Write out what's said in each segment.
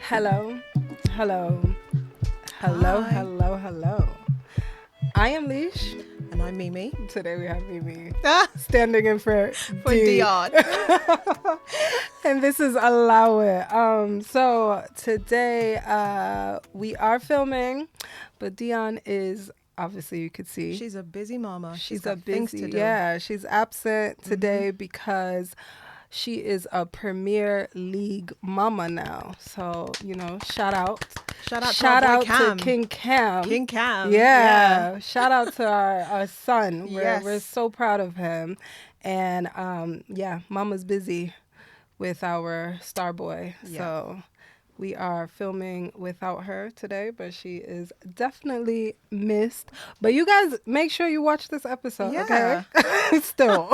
Hello, hello, hello, Hi. hello, hello. I am Leash. And I'm Mimi. Today we have Mimi Ah, standing in for for D. Dion. And this is Allow It. So today we are filming, but Dion is obviously you could see She's a busy mama. she's got a things busy to do. yeah she's absent today because she is a Premier League mama now. So shout out. Shout out to Shout our boy out Cam. to King Cam. King Cam. Yeah. Shout out to our son. Yes. We're so proud of him. And Mama's busy with our star boy. Yeah. So we are filming without her today, but she is definitely missed. But you guys make sure you watch this episode, Yeah. okay? Still.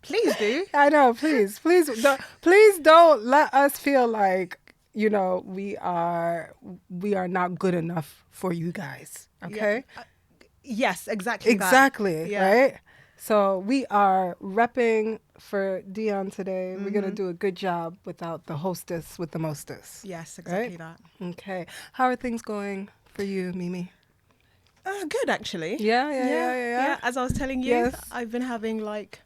Please do. I know, please don't let us feel like we are not good enough for you guys, okay? Yeah. Yes, exactly. Exactly, Yeah. right? So we are repping for Dion today. We're gonna do a good job without the hostess with the mostess. Yes, exactly Right? that. Okay, how are things going for you, Mimi? Good, actually. Yeah. As I was telling you, Yes. I've been having like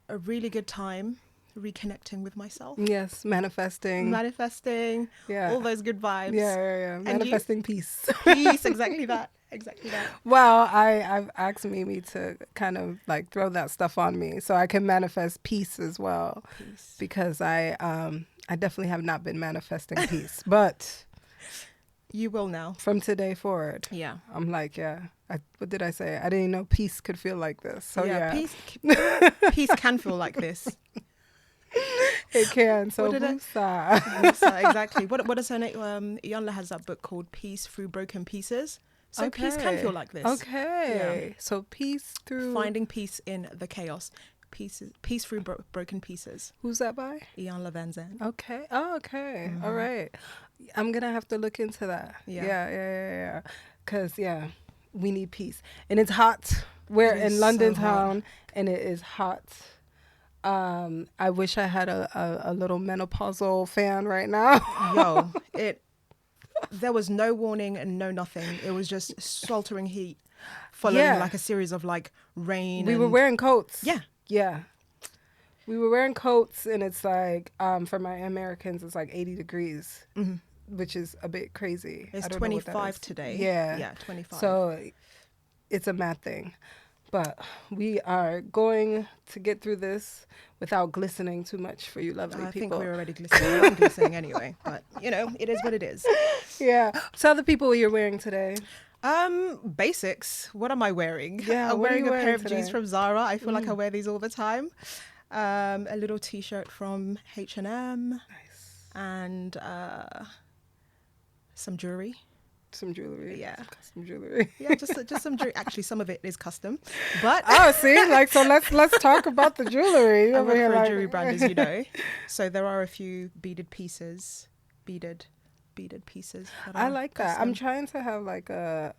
a really good time reconnecting with myself. Yes, manifesting. Manifesting. Yeah. All those good vibes. Yeah. you? Manifesting peace. Peace, exactly that. Exactly that. Well, I've asked Mimi to kind of like throw that stuff on me so I can manifest peace as well. Peace. Because I definitely have not been manifesting peace. But You will now. from today forward, Yeah. I'm like, what did I say? I didn't know peace could feel like this. So yeah. Peace can feel like this. It can. So What did I- whoosah. So, exactly. What is her name? Iyanla has that book called Peace Through Broken Pieces. So peace can feel like this. Okay. So peace through Finding peace in the chaos. Peace through broken pieces. Who's that by? Iyanla Van Zandt. Okay. Oh, okay. All right. I'm going to have to look into that. Yeah. Yeah. Because, we need peace. And it's hot. We're It is in London so hot. town, and it is hot. I wish I had a little menopausal fan right now. Yo, there was no warning and no nothing. It was just sweltering heat following Yeah. like a series of like rain. We were and- wearing coats. Yeah. Yeah. We were wearing coats, and it's like, for my Americans, it's like 80 degrees, which is a bit crazy. It's I don't know what that 25 is. today. Yeah. Yeah, 25. So it's a mad thing. But we are going to get through this without glistening too much for you lovely I think people. we're already glistening. I'm glistening anyway, but it is what it is. Yeah. Tell the people what you're wearing today. Basics. What am I wearing? Yeah, I'm what are wearing you a pair wearing of jeans today? from Zara. I feel like I wear these all the time. A little t-shirt from H&M Nice. and some jewelry. Some jewelry. Yeah. Some jewelry. Yeah, just some jewelry. Actually, some of it is custom, but Oh, see, so let's talk about the jewelry. I Over work here, for a like- jewelry brand, as you know. So there are a few beaded pieces. That I are like that. I'm custom. trying to have like a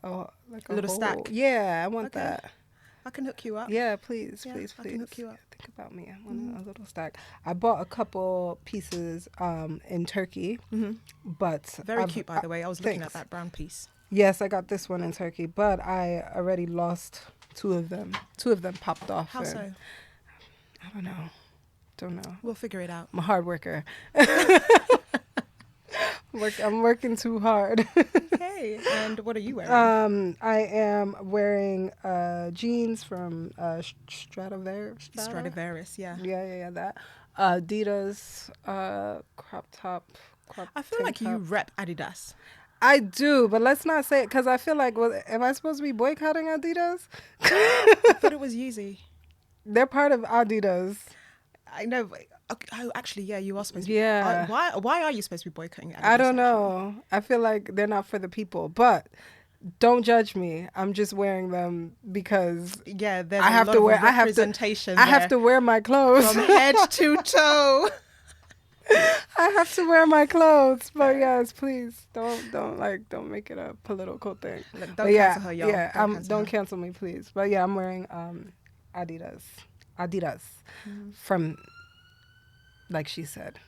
little whole- stack. Yeah, I want Okay. that. I can hook you up. Yeah, please. Yeah, I can hook you up. Think about me. I want a little stack. I bought a couple pieces in Turkey, but Very cute, by the way. I was looking at thanks. that brown piece. Yes, I got this one in Turkey, but I already lost two of them. Two of them popped off. How and so? I don't know. We'll figure it out. I'm a hard worker. I'm working too hard. Okay. And what are you wearing? I am wearing jeans from Stradivarius. Stradivarius, yeah. Yeah, that. Adidas crop top. I feel like you rep Adidas. I do, but let's not say it because I feel like, am I supposed to be boycotting Adidas? I thought it was Yeezy. They're part of Adidas. I know. But, oh, actually, yeah, you are supposed to. Yeah. Why are you supposed to be boycotting Adidas? I don't know. I feel like they're not for the people, but don't judge me. I'm just wearing them because Yeah, there's I a have lot to of wear. I representation. have to wear my clothes. from head to toe. I have to wear my clothes. But yes, please don't make it a political thing. Look, But don't cancel her, y'all. Yeah, cancel don't her. cancel me, please. But yeah, I'm wearing Adidas from, like she said,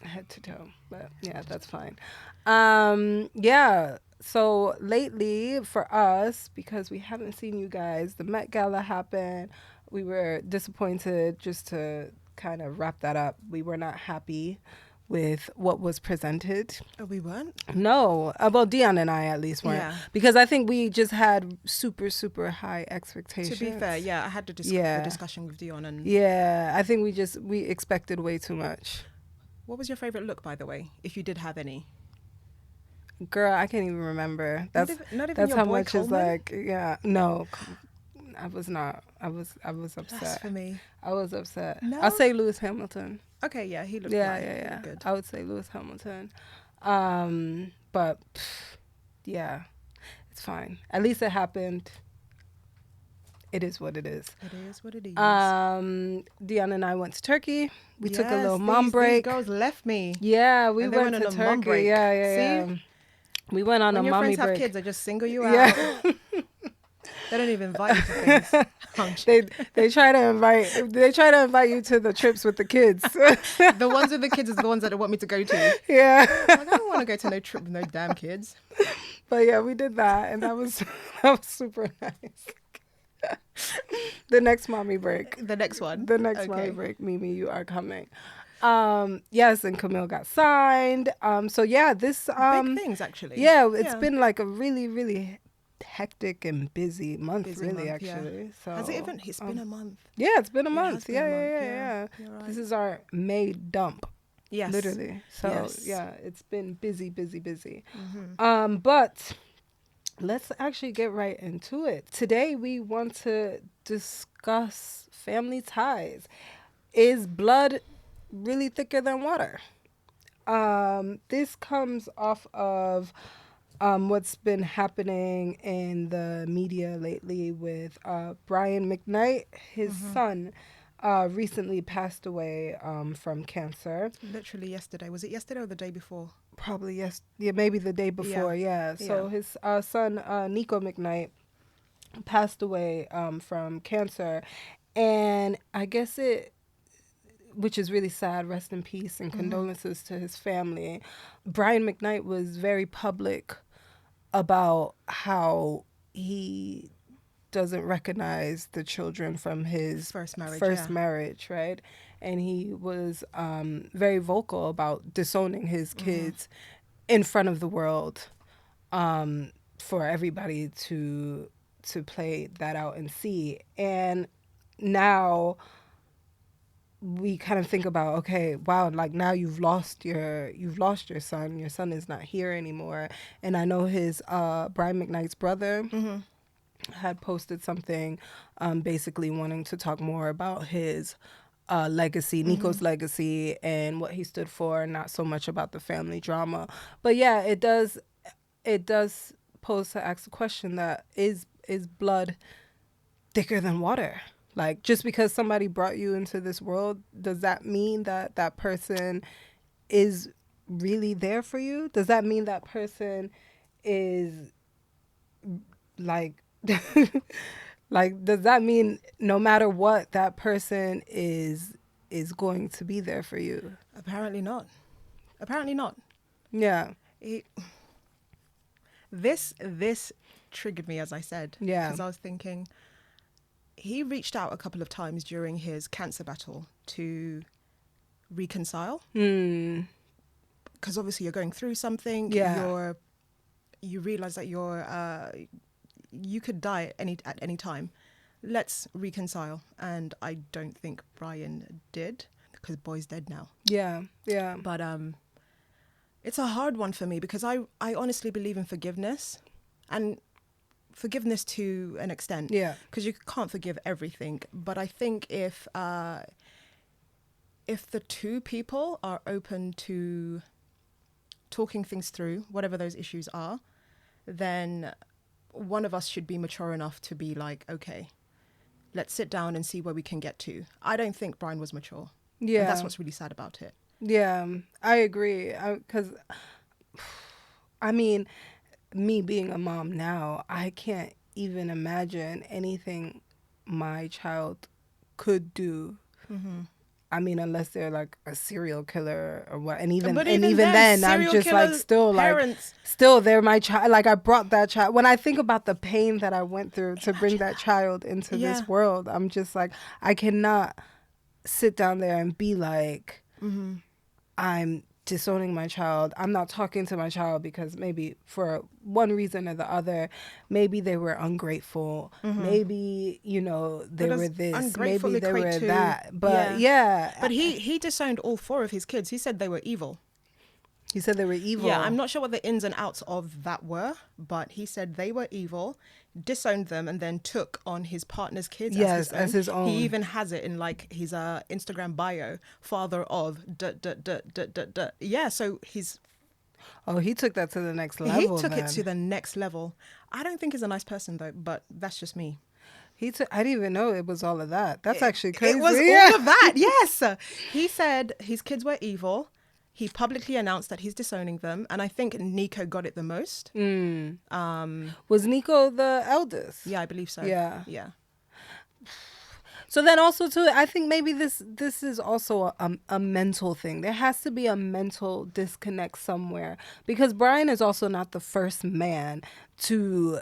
head to toe, but yeah, that's fine. Yeah. So lately for us, because we haven't seen you guys, the Met Gala happened. We were disappointed. Just to kind of wrap that up, we were not happy with what was presented. Oh, we weren't? No, well, Dion and I at least weren't, Yeah. because I think we just had super, super high expectations. To be fair, yeah, I had the discussion with Dion, and Yeah, I think we expected way too much. what was your favorite look, by the way, if you did have any? Girl, I can't even remember. Not even That's your how boy much is Coleman? like. Yeah, no, I was not. I was upset. Blasphemy. I was upset. No? I'll say Lewis Hamilton. Okay, yeah, he looked Yeah, fine. yeah, He yeah. looked good. I would say Lewis Hamilton. But yeah, it's fine. At least it happened. It is what it is. It is what it is. Dion and I went to Turkey. We took a little mom these break. girls left me. Yeah, we And they went went to on a mom Turkey. break. Yeah, yeah, See? yeah. We went on When a your mommy friends have break. kids, they just single you out. Yeah. They don't even invite you to things. they try to invite you to the trips with the kids. The ones with the kids is the ones that they want me to go to. Yeah. I'm like, I don't want to go to no trip with no damn kids. But yeah, we did that, and that was super nice. The next mommy break. The next one. The next mommy break, Mimi, you are coming. Yes, and Camille got signed. So yeah, this big things actually. Yeah, it's been like a really, really hectic and busy month, actually. Yeah. So has it even? It's been a month. Yeah, it's been a It month. has been Yeah, a yeah, month, yeah. You're right. This is our May dump. Yes. Literally. So Yes. yeah, it's been busy. Mm-hmm. But let's actually get right into it. Today we want to discuss family ties. Is blood really thicker than water? This comes off of what's been happening in the media lately with Brian McKnight. His son recently passed away from cancer. Literally yesterday. Was it yesterday or the day before? Probably yes. Yeah, maybe the day before. Yeah. So his son, Nico McKnight, passed away from cancer. And I guess which is really sad, rest in peace and condolences to his family. Brian McKnight was very public about how he doesn't recognize the children from his First marriage, right? And he was very vocal about disowning his kids in front of the world, for everybody to play that out and see. And now we kind of think about, okay, wow, like now you've lost your son. Your son is not here anymore. And I know his Brian McKnight's brother had posted something basically wanting to talk more about his legacy, Nico's legacy, and what he stood for, not so much about the family drama. But yeah, it does pose to ask the question that is blood thicker than water? Like, just because somebody brought you into this world, does that mean that that person is really there for you? Does that mean that person is like like, does that mean no matter what, that person is going to be there for you? Apparently not. Yeah. This triggered me, as I said. Yeah. Because I was thinking, he reached out a couple of times during his cancer battle to reconcile. Because obviously you're going through something. Yeah. You realize that you could die at any time. Let's reconcile. And I don't think Brian did, because boy's dead now. Yeah. Yeah. But it's a hard one for me, because I honestly believe in forgiveness, and forgiveness to an extent. Yeah. Because you can't forgive everything. But I think if the two people are open to talking things through, whatever those issues are, then one of us should be mature enough to be like, okay, let's sit down and see where we can get to. I don't think Brian was mature. Yeah. And that's what's really sad about it. Yeah, I agree. Because, I mean, me being a mom now, I can't even imagine anything my child could do I mean, unless they're like a serial killer or what, and even But then, I'm serial just like killer still parents. like still they're my child. Like I brought that child. When I think about the pain that I went through to bring that child into Yeah. this world, I'm just like I cannot sit down there and be like, I'm disowning my child. I'm not talking to my child because maybe for one reason or the other, maybe they were ungrateful. Maybe, you know, they But were does this, ungrateful maybe they equate were to- that. But yeah. But he disowned all 4 of his kids. He said they were evil. He said they were evil. Yeah, I'm not sure what the ins and outs of that were, but he said they were evil, disowned them, and then took on his partner's kids as his own. He even has it in like his Instagram bio, father of Yeah, so he's... Oh, he took that to the next level. He took then. it to the next level. I don't think he's a nice person though, but that's just me. I didn't even know it was all of that. That's actually crazy. It was all of that, yes. He said his kids were evil. He publicly announced that he's disowning them. And I think Nico got it the most. Was Nico the eldest? Yeah, I believe so. Yeah. Yeah. So then also too, I think maybe this is also a mental thing. There has to be a mental disconnect somewhere, because Brian is also not the first man to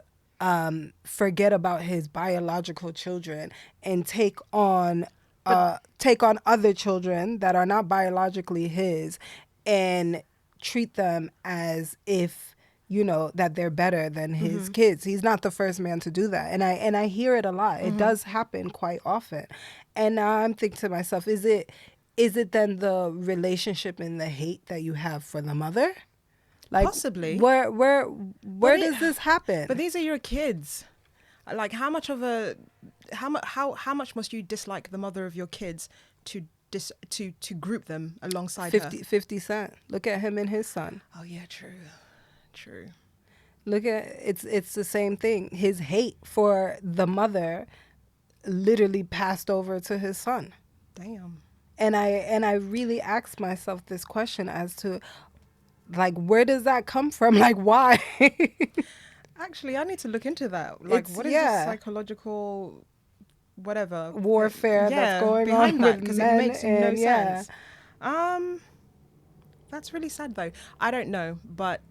forget about his biological children and take on other children that are not biologically his and treat them as if, you know, that they're better than his kids. He's not the first man to do that. And I hear it a lot. It does happen quite often. And now I'm thinking to myself, is it then the relationship and the hate that you have for the mother? Like, possibly. Where does this happen? But these are your kids. Like, how much must you dislike the mother of your kids to group them alongside 50 Cent. Look at him and his son. Oh yeah, true. Look at it's the same thing. His hate for the mother literally passed over to his son. Damn. And I really asked myself this question as to, like, where does that come from? Like, why? Actually, I need to look into that. Like, what is the psychological whatever warfare that's going behind on that? with Because men? it makes no sense. That's really sad though. I don't know, but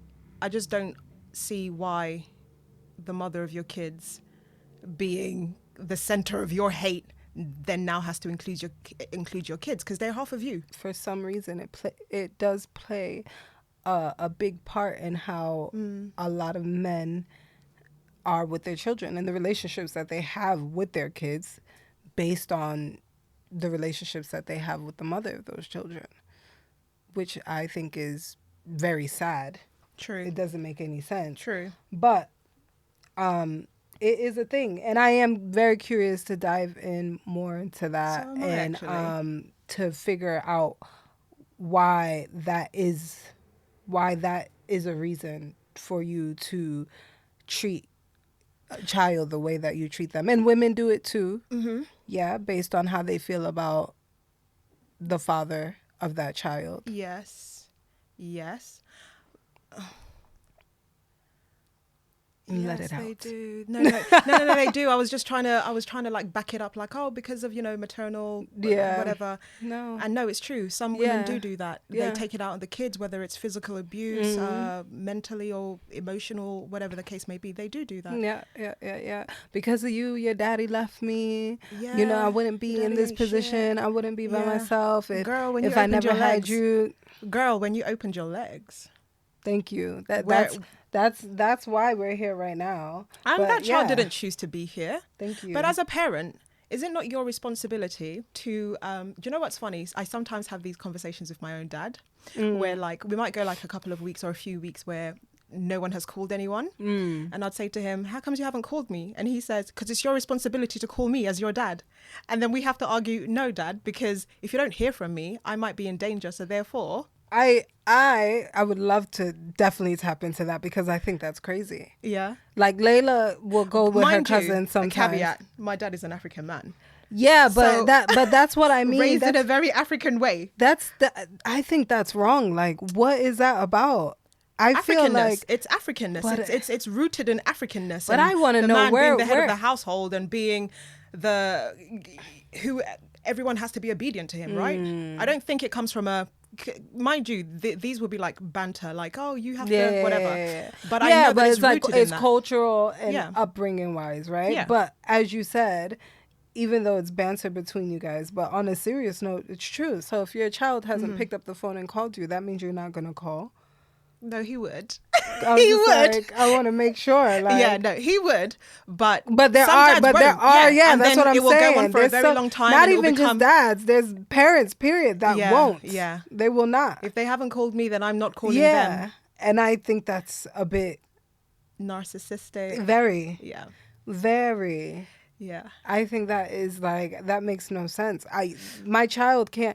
I just don't see why the mother of your kids being the center of your hate then now has to include your kids, because they're half of you. For some reason, it does play a big part in how a lot of men are with their children and the relationships that they have with their kids based on the relationships that they have with the mother of those children, which I think is very sad. True. It doesn't make any sense. True. But it is a thing. And I am very curious to dive in more into that to figure out why that is a reason for you to treat a child the way that you treat them. And women do it too. Mm-hmm. Yeah, based on how they feel about the father of that child. Yes. Let it out. They do. No, they do. I was trying to like back it up, like, oh, because of, you know, maternal whatever. No. And no, it's true. Some women do that. Yeah. They take it out on the kids, whether it's physical abuse, mentally or emotional, whatever the case may be. They do that. Yeah. Because of you, your daddy left me. Yeah. You know, I wouldn't be in this position. I wouldn't be by myself if I never had you. Girl, when you opened your legs. Thank you. That's why we're here right now. And that child didn't choose to be here. Thank you. But as a parent, is it not your responsibility to, do you know what's funny? I sometimes have these conversations with my own dad where, like, we might go like a couple of weeks or a few weeks where no one has called anyone. And I'd say to him, how comes you haven't called me? And he says, because it's your responsibility to call me as your dad. And then we have to argue, no, Dad, because if you don't hear from me, I might be in danger. So therefore... I would love to definitely tap into that, because I think that's crazy. Yeah. Like, Layla will go with her cousin sometimes. A caveat, my dad is an African man. Yeah, but that's what I mean. Raised in a very African way. I think that's wrong. Like, what is that about? I feel like it's Africanness. It's rooted in Africanness. But I want to know man where being the head of the household and being everyone has to be obedient to him, right? I don't think it comes from mind you, these would be like banter, like, oh, you have to whatever. But I know that it's like it's cultural and Yeah. upbringing wise, right? Yeah. But as you said, even though it's banter between you guys, but on a serious note, it's true. So if your child hasn't picked up the phone and called you, that means you're not gonna call. No, he would. He would. Like, I want to make sure. Like, yeah, no, he would. But there are. Yeah, and that's then what I'm it will saying. go on for There's a very long time. Not and even just dads. There's parents. Period. That won't. Yeah. They will not. If they haven't called me, then I'm not calling them. And I think that's a bit narcissistic. Very. Yeah. Very. Yeah. I think that is like, that makes no sense. My child, she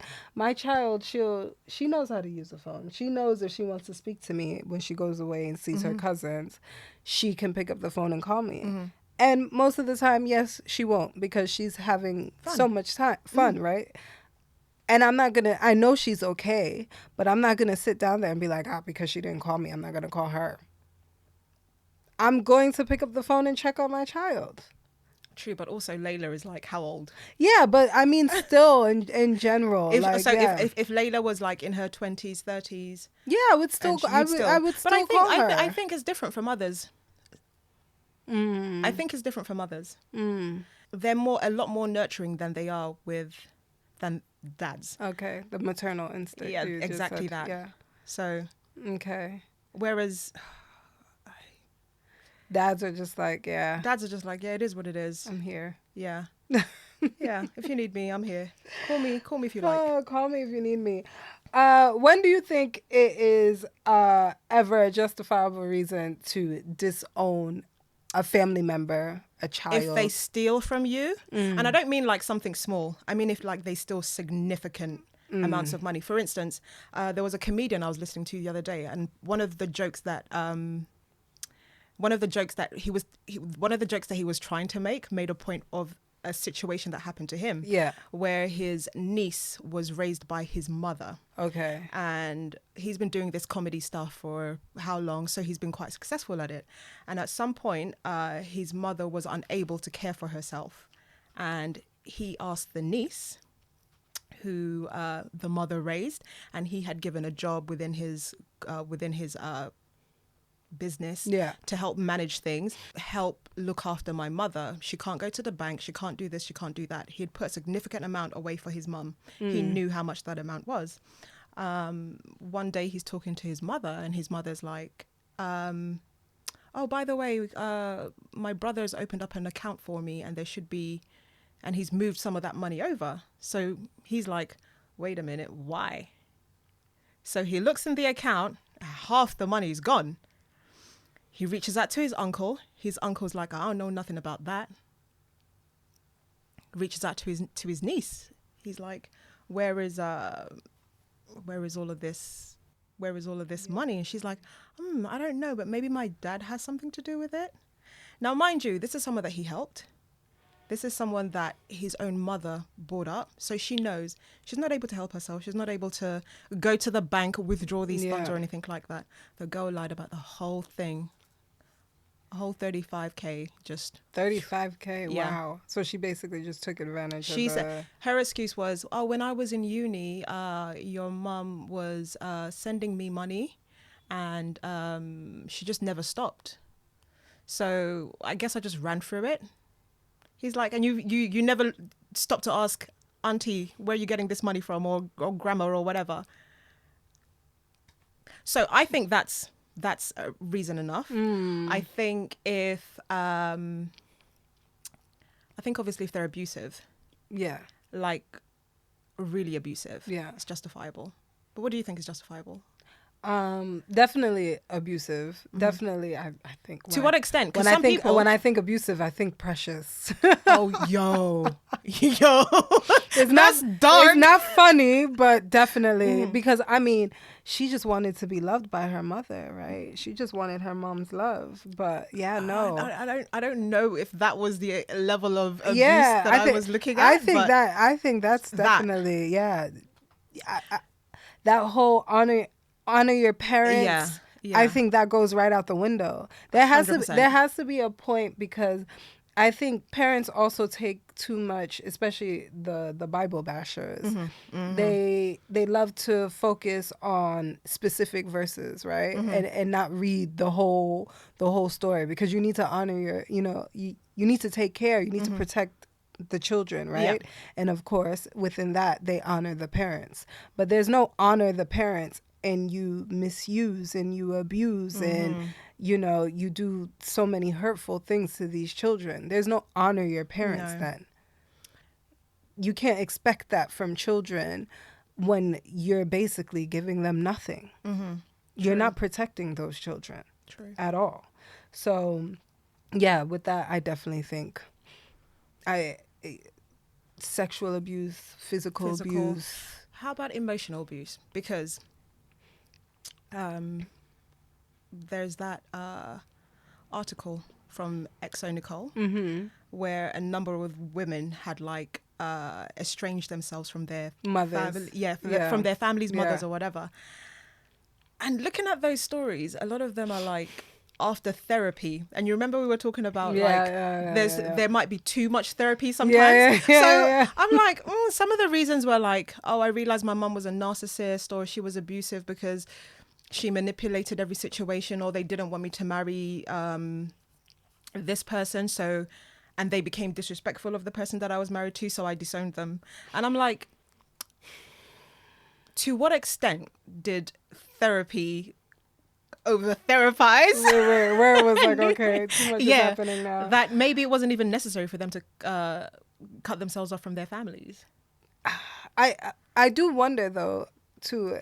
knows how to use the phone. She knows if she wants to speak to me when she goes away and sees her cousins, she can pick up the phone and call me. And most of the time, yes, she won't, because she's having so much fun, right? And I know she's okay, but I'm not going to sit down there and be like, because she didn't call me, I'm not going to call her. I'm going to pick up the phone and check on my child. True, but also Layla is like how old? Yeah, but I mean, still in general. If Layla was like in her 20s, 30s, I would still. I would still call her. I think it's different from others. I think it's different from others. They're a lot more nurturing than they are than dads. Okay, the maternal instinct. Yeah, exactly that. Yeah. So. Okay. Whereas. Dads are just like, Dads are just like, it is what it is. I'm here. Yeah. Yeah. If you need me, I'm here. Call me if you like. Oh, call me if you need me. When do you think it is ever a justifiable reason to disown a family member, a child? If they steal from you, and I don't mean like something small. I mean if like they steal significant amounts of money. For instance, there was a comedian I was listening to the other day, and one of the jokes that he was trying to make made a point of a situation that happened to him. Yeah. Where his niece was raised by his mother. Okay. And he's been doing this comedy stuff for how long? So he's been quite successful at it. And at some point, his mother was unable to care for herself. And he asked the niece, who the mother raised, and he had given a job within his business to help manage things, help look after my mother. She can't go to the bank, she can't do this, she can't do that. He had put a significant amount away for his mum. He knew how much that amount was. One day he's talking to his mother, and his mother's like, oh, by the way, my brother's opened up an account for me, and and he's moved some of that money over. So he's like, wait a minute, why? So he looks in the account, half the money's gone. He reaches out to his uncle. His uncle's like, I don't know nothing about that. Reaches out to his niece. He's like, where is all of this money? And she's like, I don't know, but maybe my dad has something to do with it. Now, mind you, this is someone that he helped. This is someone that his own mother brought up. So she knows she's not able to help herself. She's not able to go to the bank, withdraw these funds or anything like that. The girl lied about the whole thing. A whole 35K, just 35K. Yeah. Wow. So she basically just took advantage. She said her excuse was, "Oh, when I was in uni, your mum was sending me money, and she just never stopped. So I guess I just ran through it." He's like, "And you never stopped to ask auntie where are you getting this money from, or grandma or whatever." So I think that's a reason enough. I think obviously if they're abusive, like really abusive, it's justifiable. But what do you think is justifiable? Definitely abusive. Definitely, I think. To what extent? When I think abusive, I think precious. Oh, yo, it's dark. It's not funny, but definitely because I mean, she just wanted to be loved by her mother, right? She just wanted her mom's love. But no, I don't know if that was the level of abuse I was looking at. I think that's definitely that whole honor your parents. I think that goes right out the window. There has 100%. To be a point because I think parents also take too much, especially the Bible bashers. They love to focus on specific verses, right? And not read the whole story, because you need to honor your, you need to take care, you need to protect the children, right? Yeah. And of course, within that, they honor the parents. But there's no honor the parents and you misuse and you abuse and you do so many hurtful things to these children. There's no honor your parents. No. Then you can't expect that from children when you're basically giving them nothing. You're not protecting those children at all. So yeah, with that, I definitely think sexual abuse, physical abuse. How about emotional abuse? Because there's that article from XO Nicole where a number of women had like estranged themselves from their mothers, from their families' mothers or whatever. And looking at those stories, a lot of them are like after therapy. And you remember we were talking about there might be too much therapy sometimes. I'm like, some of the reasons were like, oh, I realized my mum was a narcissist, or she was abusive because she manipulated every situation, or they didn't want me to marry this person, and they became disrespectful of the person that I was married to, so I disowned them. And I'm like, to what extent did therapy over therapize? Where it was like, okay, too much is happening now. That maybe it wasn't even necessary for them to cut themselves off from their families. I do wonder though, too,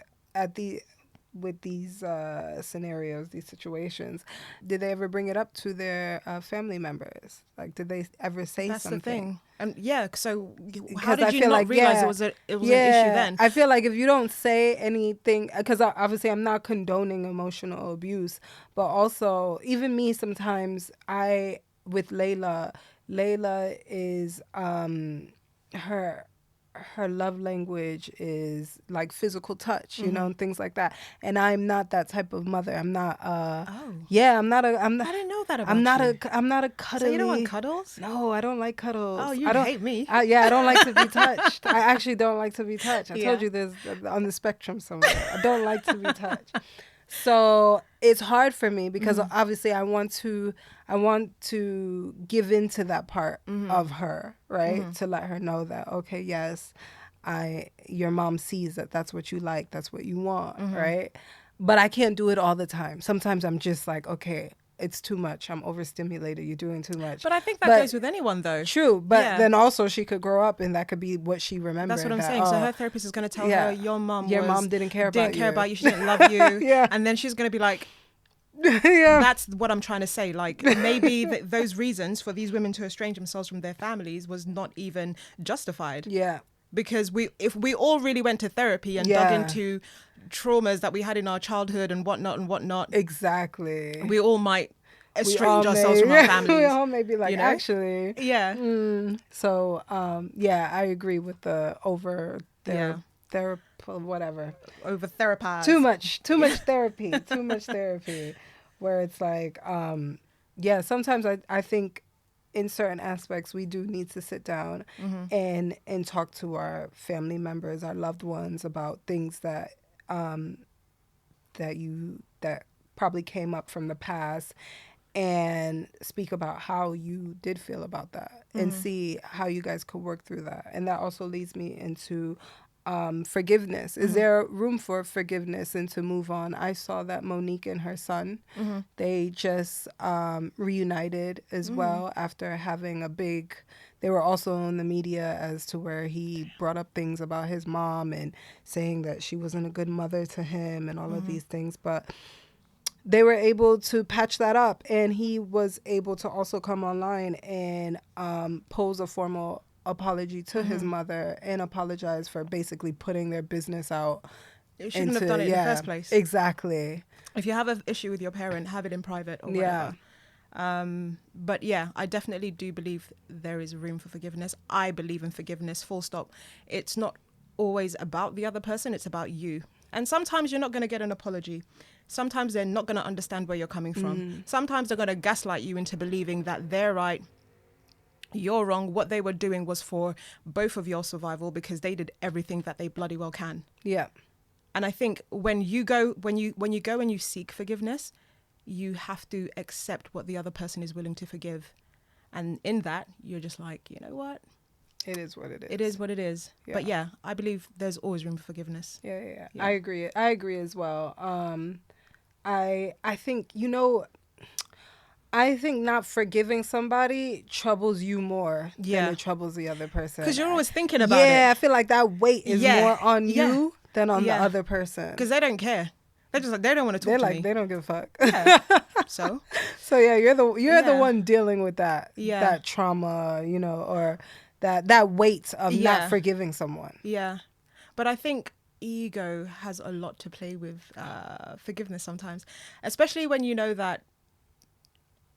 with these scenarios, these situations, did they ever bring it up to their family members? Like, did they ever say That's something? The thing. And so how did you not realize it was an issue then? I feel like if you don't say anything, because obviously I'm not condoning emotional abuse, but also even me sometimes, with Layla is her love language is like physical touch, you know, and things like that. And I'm not that type of mother. I'm not I didn't know that about you. I'm not a cuddly. So you don't want cuddles? No, I don't like cuddles. Oh, you hate me. I don't like to be touched. I actually don't like to be touched. I told you there's on the spectrum somewhere. I don't like to be touched. So it's hard for me because obviously I want to give into that part of her, right? To let her know that, okay, yes, your mom sees that that's what you like, that's what you want, right? But I can't do it all the time. Sometimes I'm just like, okay, it's too much. I'm overstimulated. You're doing too much. But I think that goes with anyone, though. True. But then also she could grow up and that could be what she remembers. That's what I'm saying. So her therapist is going to tell her, your mom didn't care about you. She didn't love you. And then she's going to be like, that's what I'm trying to say. Like, maybe those reasons for these women to estrange themselves from their families was not even justified. Yeah. Because if we all really went to therapy and dug into traumas that we had in our childhood and whatnot. Exactly. We all might estrange ourselves from our families. We all may be like, actually. Yeah. So, I agree with the over whatever. Over therapize. Too much therapy. Too much therapy. Where it's like, sometimes I think in certain aspects we do need to sit down and talk to our family members, our loved ones, about things that that probably came up from the past, and speak about how you did feel about that and see how you guys could work through that. And that also leads me into forgiveness. Is there room for forgiveness and to move on? I saw that Monique and her son, they just reunited as well after having they were also in the media as to where he brought up things about his mom and saying that she wasn't a good mother to him and all of these things. But they were able to patch that up, and he was able to also come online and pose a formal apology to his mother and apologize for basically putting their business out. You shouldn't have done it in the first place. Exactly. If you have an issue with your parent, have it in private or whatever. But I definitely do believe there is room for forgiveness. I believe in forgiveness, full stop. It's not always about the other person, it's about you. And sometimes you're not going to get an apology. Sometimes they're not going to understand where you're coming from. Sometimes they're going to gaslight you into believing that they're right You're wrong. What they were doing was for both of your survival because they did everything that they bloody well can. Yeah. And I think when you go and you seek forgiveness, you have to accept what the other person is willing to forgive. And in that, you're just like, you know what? It is what it is. It is what it is. Yeah. But yeah, I believe there's always room for forgiveness. Yeah. I agree. I agree as well. I think, I think not forgiving somebody troubles you more than it troubles the other person. Because you're always thinking about it. Yeah, I feel like that weight is more on you than on the other person. Because they don't care. They're just like, they don't want to talk to me. They don't give a fuck. Yeah. So yeah, you're the one dealing with that trauma, or that weight of not forgiving someone. Yeah. But I think ego has a lot to play with forgiveness sometimes, especially when you know that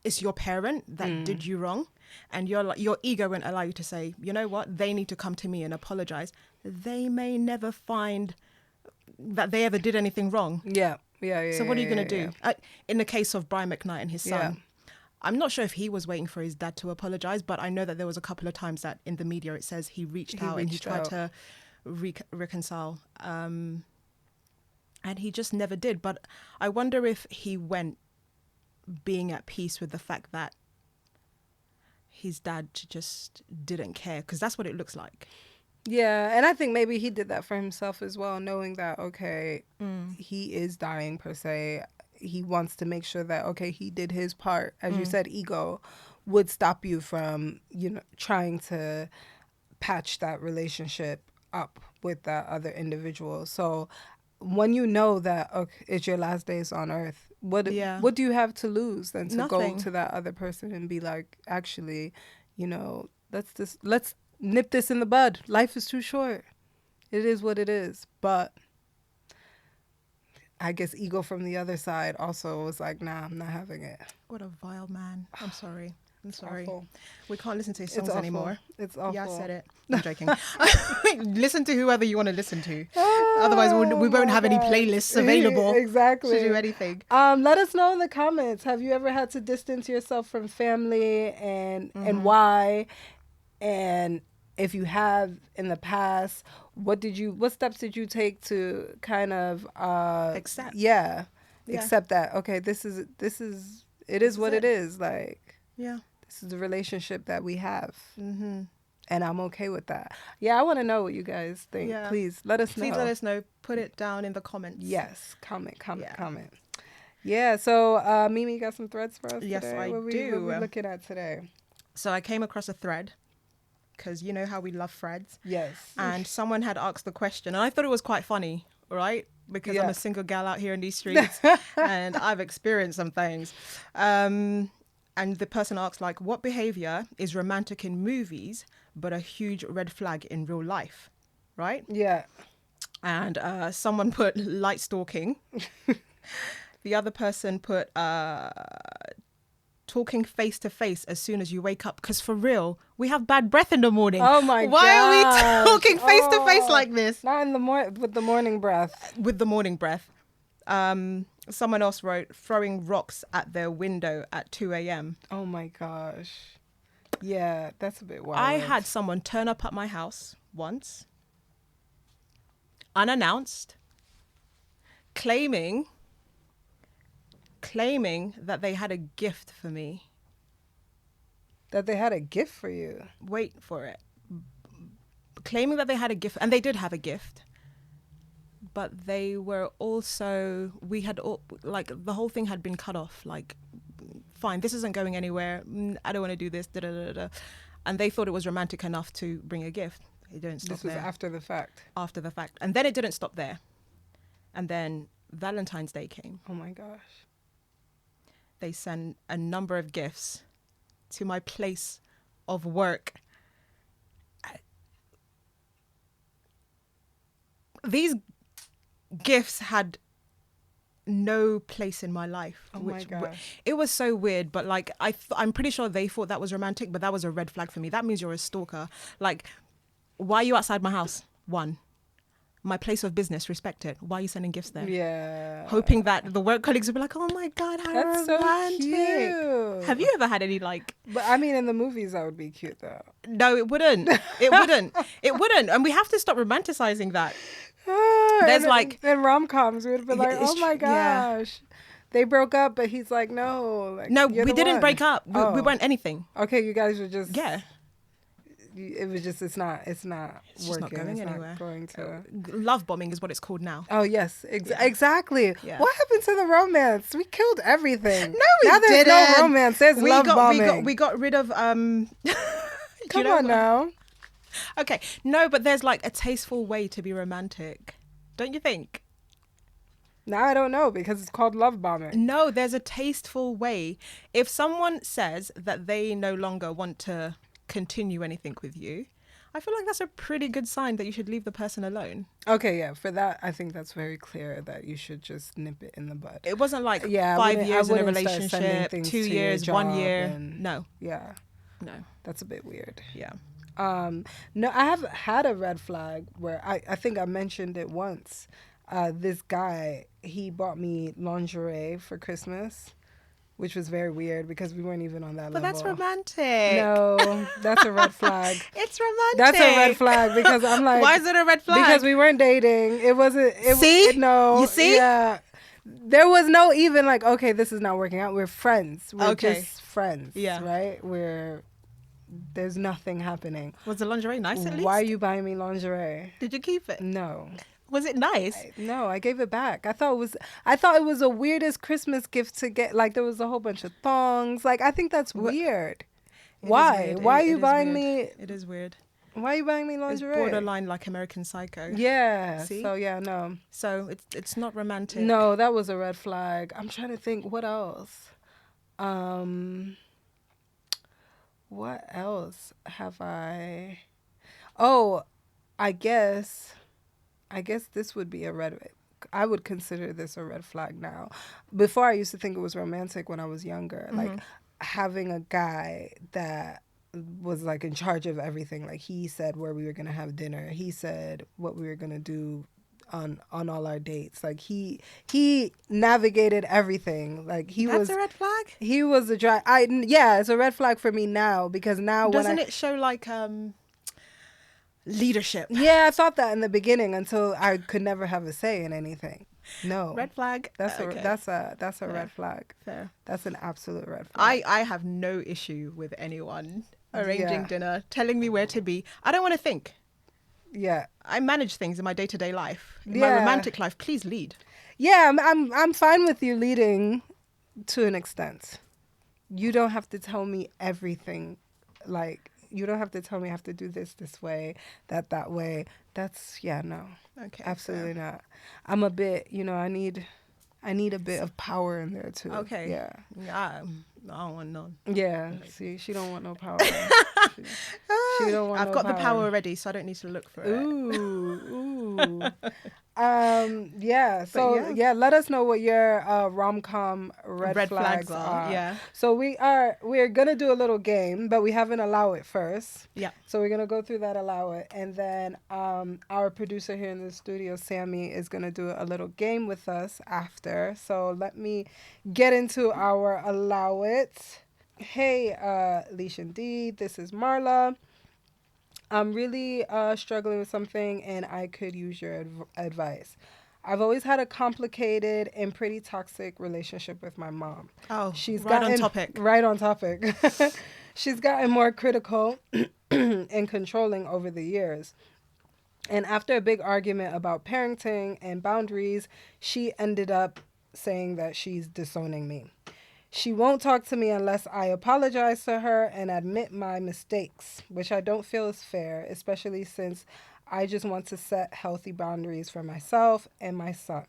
it's your parent that did you wrong, and your ego won't allow you to say, you know what, they need to come to me and apologize. They may never find that they ever did anything wrong. Yeah. So what are you going to do? In the case of Brian McKnight and his son, I'm not sure if he was waiting for his dad to apologize, but I know that there was a couple of times that in the media it says he reached out and he tried to reconcile. And he just never did. But I wonder if he went being at peace with the fact that his dad just didn't care, because that's what it looks like. Yeah, and I think maybe he did that for himself as well, knowing that, okay, he is dying per se. He wants to make sure that, okay, he did his part. As you said, ego would stop you from, trying to patch that relationship up with that other individual. So when you know that, okay, it's your last days on earth, what do you have to lose than to Nothing. go to that other person and be like, actually, let's nip this in the bud. Life is too short. It is what it is. But I guess ego from the other side also was like, nah, I'm not having it. What a vile man. I'm sorry. Awful. We can't listen to his songs anymore. It's awful. Yeah, I said it. I'm joking. Listen to whoever you want to listen to. Otherwise, we won't have any playlists available. Exactly. To do anything. Let us know in the comments. Have you ever had to distance yourself from family, and why? And if you have in the past, what steps did you take to kind of accept? Yeah. Accept that. Okay, this is it is what it is. Like, yeah, this is the relationship that we have. Mm-hmm. And I'm okay with that. Yeah, I want to know what you guys think. Yeah. Please let us know. Please let us know. Put it down in the comments. Yes, comment. Yeah, so Mimi, you got some threads for us yes, today? I do. What are we looking at today? So I came across a thread, because you know how we love threads. Yes. And someone had asked the question, and I thought it was quite funny, right? Because I'm a single gal out here in these streets, and I've experienced some things. And the person asked, like, what behavior is romantic in movies, but a huge red flag in real life, right? Yeah. And someone put light stalking. The other person put talking face to face as soon as you wake up, because for real, we have bad breath in the morning. Oh my god! Why are we talking face to face like this? Not in the with the morning breath. With the morning breath. Someone else wrote throwing rocks at their window at 2 a.m. Oh my gosh. Yeah, that's a bit wild. I had someone turn up at my house once, unannounced, claiming that they had a gift for me. That they had a gift for you? Wait for it. Claiming that they had a gift, and they did have a gift, but they were also, the whole thing had been cut off, like, fine, this isn't going anywhere, I don't want to do this, and they thought it was romantic enough to bring a gift. It didn't stop there. This was after the fact? After the fact. And then it didn't stop there. And then Valentine's Day came. Oh my gosh. They sent a number of gifts to my place of work. These gifts had no place in my life. Oh my gosh. It was so weird, but like I'm pretty sure they thought that was romantic, but that was a red flag for me. That means you're a stalker. Like, why are you outside my house? 1. my place of business, respect it. Why are you sending gifts there? Yeah. Hoping that the work colleagues will be like, oh my God, how That's so romantic. cute. Have you ever had any like... But I mean, in the movies, that would be cute, though. No, it wouldn't. It wouldn't. It wouldn't. And we have to stop romanticizing that. There's like... in rom-coms, we'd be like, oh my yeah. gosh. They broke up, but he's like, no. Like, No, you're we the didn't one. break up. We weren't anything. Okay, you guys were just... Yeah. It was just, it's not It's just working. not going it's anywhere. Not going to... Love bombing is what it's called now. Oh, yes. Exactly. Yeah. What happened to the romance? We killed everything. No, we now there's didn't. no romance. There's love bombing. We got rid of... Come on now. Okay. No, but there's like a tasteful way to be romantic. Don't you think? Now I don't know because it's called love bombing. No, there's a tasteful way. If someone says that they no longer want to continue anything with you, I feel like that's a pretty good sign that you should leave the person alone. Okay, yeah. For that, I think that's very clear that you should just nip it in the bud. It wasn't like I 5 years in a wouldn't start sending relationship, things 2 to your years, 1 job year. and- No, Yeah, no. that's a bit weird. Yeah. No, I have had a red flag where I think I mentioned it once. This guy, he bought me lingerie for Christmas, which was very weird because we weren't even on that But level. that's romantic. No, that's a red flag. It's romantic. That's a red flag because I'm like, why is it a red flag? because we weren't dating. It wasn't. No. You see? Yeah. There was no even like, okay, this is not working out. We're friends. We're Okay. just friends. Yeah. Right? There's nothing happening. Was the lingerie nice at least? Why are you buying me lingerie? Did you keep it? No. Was it nice? No, I gave it back. I thought it was the weirdest Christmas gift to get. Like, there was a whole bunch of thongs. Like, I think that's weird. Why? Why are you buying me? It is weird. Why are you buying me It's lingerie? borderline like American Psycho. Yeah. See? So yeah, no. So it's not romantic. No, that was a red flag. I'm trying to think what else. What else have I? Oh, I guess this would be a red. I would consider this a red flag now. Before I used to think it was romantic when I was younger, like having a guy that was like in charge of everything. Like he said where we were gonna have dinner. He said what we were gonna do on all our dates. Like he navigated everything. Like That's a red flag? He was a drive. Yeah, it's a red flag for me now because now Doesn't it show like leadership? Yeah, I thought that in the beginning until I could never have a say in anything. No. Red flag. That's Okay. a red flag. Fair. That's an absolute red flag. I have no issue with anyone arranging Yeah. dinner, telling me where to be. I don't want to think. Yeah. I manage things in my day-to-day life. In Yeah. my romantic life, please lead. Yeah, I'm fine with you leading to an extent. You don't have to tell me everything. Like, you don't have to tell me I have to do this way, that way. That's, yeah, no. Okay. Absolutely not. I'm a bit, I need a bit of power in there too. Okay. Yeah. I don't want none. Yeah. See, she don't want no power. she don't want I've no got the power already, so I don't need to look for it. Ooh. Yeah. So yeah, let us know what your rom-com red flags are. Yeah. So we're gonna do a little game, but we haven't allowed it first. Yeah. So we're gonna go through that, allow it, and then our producer here in the studio, Sammy, is gonna do a little game with us after. So let me get into our allow it. Hey, Leash and D, this is Marla. I'm really struggling with something and I could use your advice. I've always had a complicated and pretty toxic relationship with my mom. Oh, She's right on topic. Right on topic. She's gotten more critical and controlling over the years. And after a big argument about parenting and boundaries, she ended up saying that she's disowning me. She won't talk to me unless I apologize to her and admit my mistakes, which I don't feel is fair, especially since I just want to set healthy boundaries for myself and my son.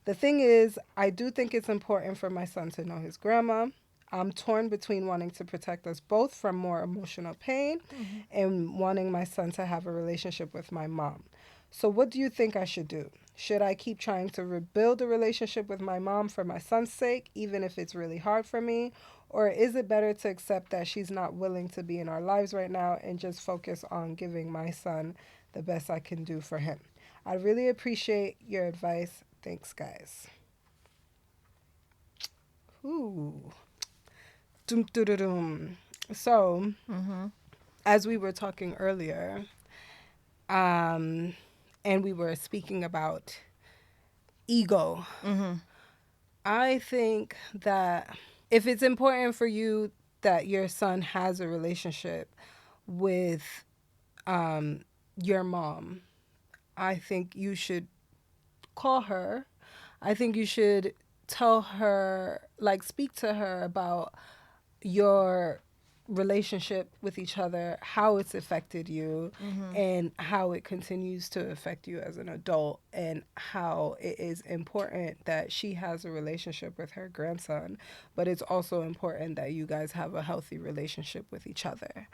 The thing is, I do think it's important for my son to know his grandma. I'm torn between wanting to protect us both from more emotional pain and wanting my son to have a relationship with my mom. So what do you think I should do? Should I keep trying to rebuild a relationship with my mom for my son's sake, even if it's really hard for me? Or is it better to accept that she's not willing to be in our lives right now and just focus on giving my son the best I can do for him? I really appreciate your advice. Thanks, guys. Ooh. Dum, dum, dum, dum. So, as we were talking earlier, and we were speaking about ego, I think that if it's important for you that your son has a relationship with your mom, I think you should call her. I think you should tell her, like, speak to her about your relationship with each other, how it's affected you, and how it continues to affect you as an adult, and how it is important that she has a relationship with her grandson, but it's also important that you guys have a healthy relationship with each other.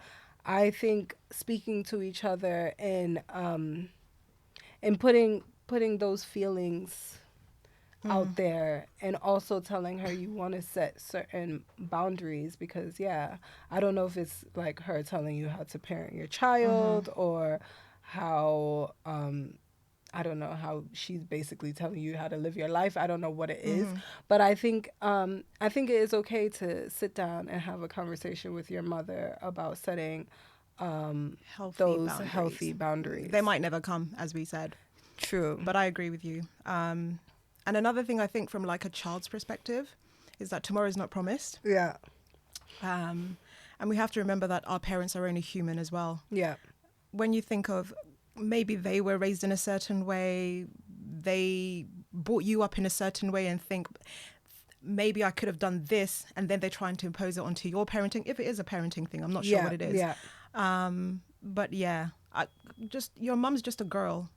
I think speaking to each other and putting those feelings out there, and also telling her you want to set certain boundaries, because I don't know if it's like her telling you how to parent your child, or how I don't know, how she's basically telling you how to live your life. I don't know what it is, but I think it is okay to sit down and have a conversation with your mother about setting healthy boundaries. They might never come, as we said. True. But I agree with you. And another thing I think from like a child's perspective is that tomorrow is not promised. Yeah. And we have to remember that our parents are only human as well. Yeah. When you think of maybe they were raised in a certain way, they brought you up in a certain way, and think maybe I could have done this, and then they're trying to impose it onto your parenting, if it is a parenting thing. I'm not sure what it is. Yeah. But your mum's just a girl,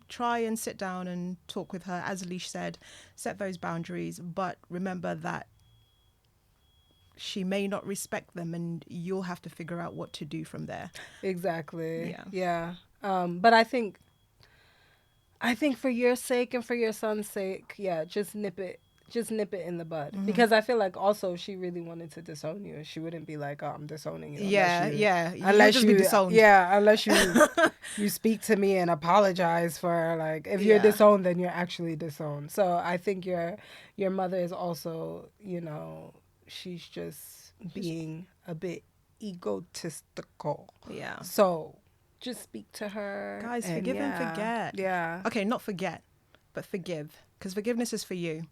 try and sit down and talk with her. As Leash said, set those boundaries, but remember that she may not respect them, and you'll have to figure out what to do from there. Exactly. Yeah. But I think for your sake and for your son's sake, just nip it in the bud. Because I feel like also she really wanted to disown you. She wouldn't be like, I'm disowning you. Unless you disowned. Yeah, unless you speak to me and apologize for, like, if you're disowned, then you're actually disowned. So I think your mother is also, she's just being a bit egotistical. Yeah. So just speak to her. Guys, forgive and forget. Yeah. Okay, not forget, but forgive. Because forgiveness is for you.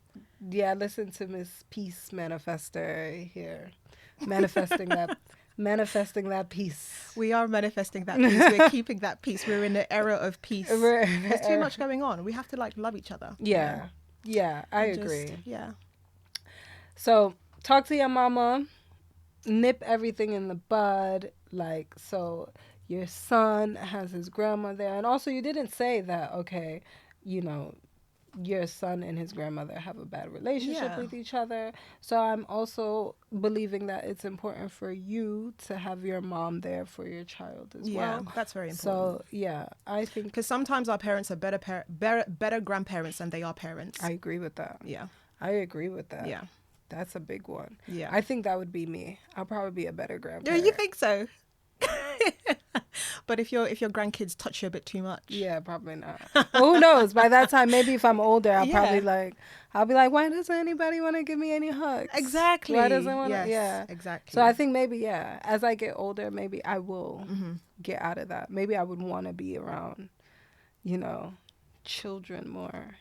Yeah, listen to Miss Peace Manifester here. Manifesting that peace. We are manifesting that peace. We're keeping that peace. We're in the era of peace. There's too much going on. We have to, like, love each other. Yeah. Yeah, I agree. Yeah. So talk to your mama. Nip everything in the bud. Like, so your son has his grandma there. And also, you didn't say that, okay, your son and his grandmother have a bad relationship with each other. So I'm also believing that it's important for you to have your mom there for your child as well. Yeah, that's very important. So, I think... Because sometimes our parents are better grandparents than they are parents. I agree with that. Yeah. I agree with that. Yeah. That's a big one. Yeah. I think that would be me. I'll probably be a better grandparent. Yeah, you think so? But if your grandkids touch you a bit too much, probably not. Well, who knows? By that time, maybe if I'm older, I'll be like, why doesn't anybody want to give me any hugs? Exactly. Why doesn't want to? Yes, Yeah, exactly. So I think maybe as I get older, maybe I will get out of that. Maybe I would want to be around, children more.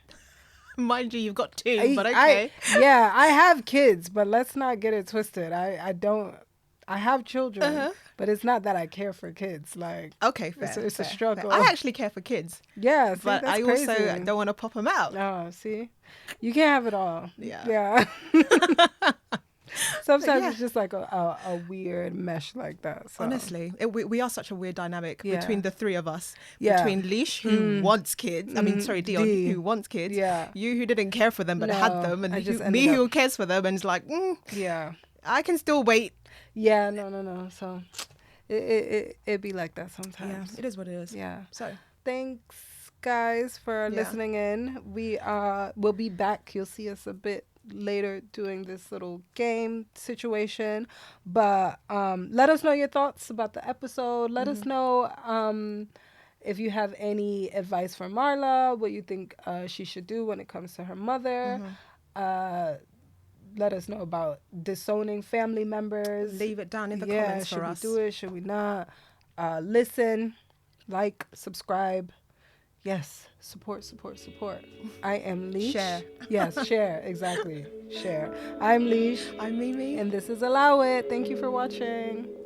Mind you, you've got two, but okay. I have kids, but let's not get it twisted. I don't. I have children, but it's not that I care for kids. Like, okay, fair. It's a struggle. Fair. I actually care for kids. Yeah, see, but I crazy. Also don't want to pop them out. Oh, see, you can't have it all. Yeah. Sometimes it's just like a weird mesh like that. So. Honestly, we are such a weird dynamic between the three of us. Yeah. Between Leash, who wants kids. I mean, sorry, Dion, who wants kids. Yeah. You who didn't care for them but had them. And me who cares for them and is like, yeah, I can still wait. Yeah, no. So it be like that sometimes. Yeah, it is what it is. Yeah. So thanks, guys, for listening in. We'll be back. You'll see us a bit later doing this little game situation, but let us know your thoughts about the episode. Let us know If you have any advice for Marla, what you think she should do when it comes to her mother, let us know about disowning family members. Leave it down in the comments for us. Should we do it? Should we not? Listen, like, subscribe. Yes, support. I am Leash. Share. Yes, share, exactly. Share. I'm Leash. I'm Mimi. And this is Allow It. Thank you for watching.